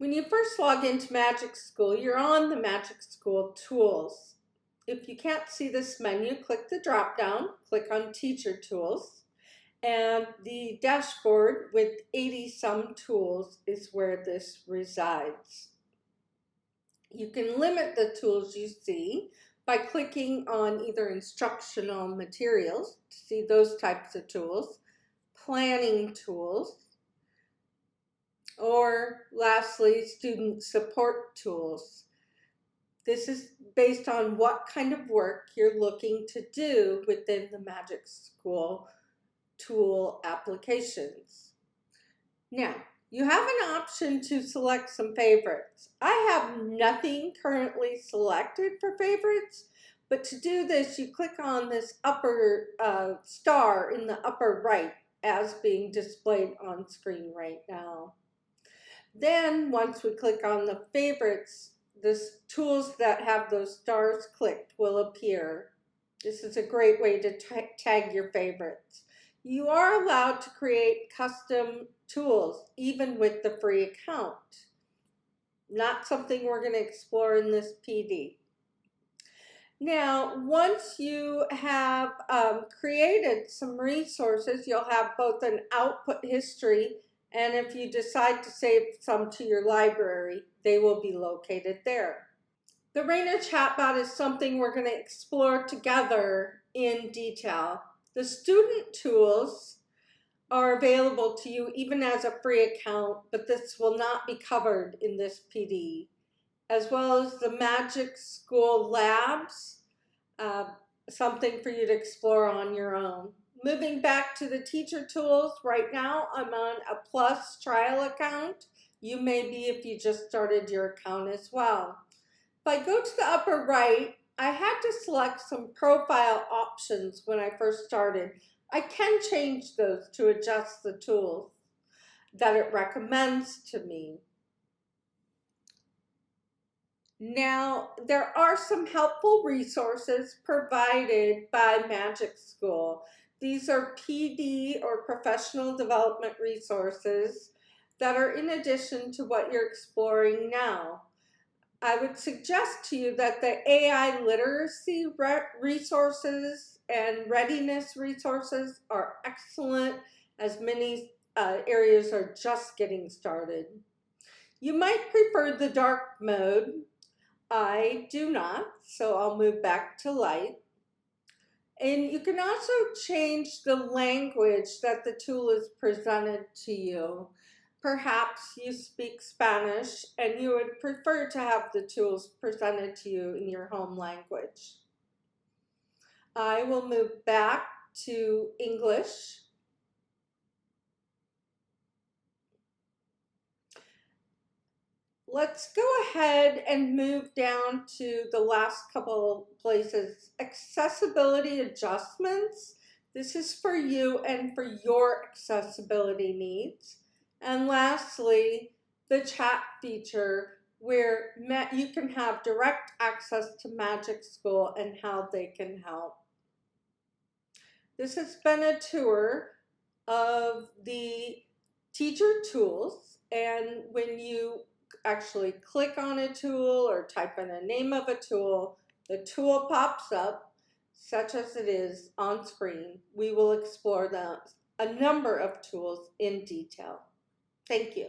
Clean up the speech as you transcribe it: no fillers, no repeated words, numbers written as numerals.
When you first log into MagicSchool, you're on the MagicSchool Tools. If you can't see this menu, click the drop-down, click on Teacher Tools, and the dashboard with 80-some tools is where this resides. You can limit the tools you see by clicking on either instructional materials to see those types of tools, planning tools, or lastly, student support tools. This is based on what kind of work you're looking to do within the MagicSchool tool applications. Now, you have an option to select some favorites. I have nothing currently selected for favorites, but to do this, you click on this upper star in the upper right as being displayed on screen right now. Then once we click on the favorites, the tools that have those stars clicked will appear. This is a great way to tag your favorites. You are allowed to create custom tools, even with the free account. Not something we're going to explore in this PD. Now, once you have created some resources, you'll have both an output history, and if you decide to save some to your library, they will be located there. The Rainer chatbot is something we're going to explore together in detail. The student tools are available to you even as a free account, but this will not be covered in this PD, as well as the MagicSchool Labs, something for you to explore on your own. Moving back to the teacher tools, right now I'm on a Plus trial account. You may be if you just started your account as well. If I go to the upper right, I had to select some profile options when I first started. I can change those to adjust the tools that it recommends to me. Now, there are some helpful resources provided by MagicSchool. These are PD or professional development resources that are in addition to what you're exploring now. I would suggest to you that the AI literacy resources and readiness resources are excellent, as many areas are just getting started. You might prefer the dark mode. I do not, so I'll move back to light. And you can also change the language that the tool is presented to you. Perhaps you speak Spanish and you would prefer to have the tools presented to you in your home language. I will move back to English. Let's go ahead and move down to the last couple places. Accessibility adjustments. This is for you and for your accessibility needs. And lastly, the chat feature where you can have direct access to MagicSchool and how they can help. This has been a tour of the teacher tools, and when you actually click on a tool or type in a name of a tool, the tool pops up, such as it is on screen. We will explore a number of tools in detail. Thank you.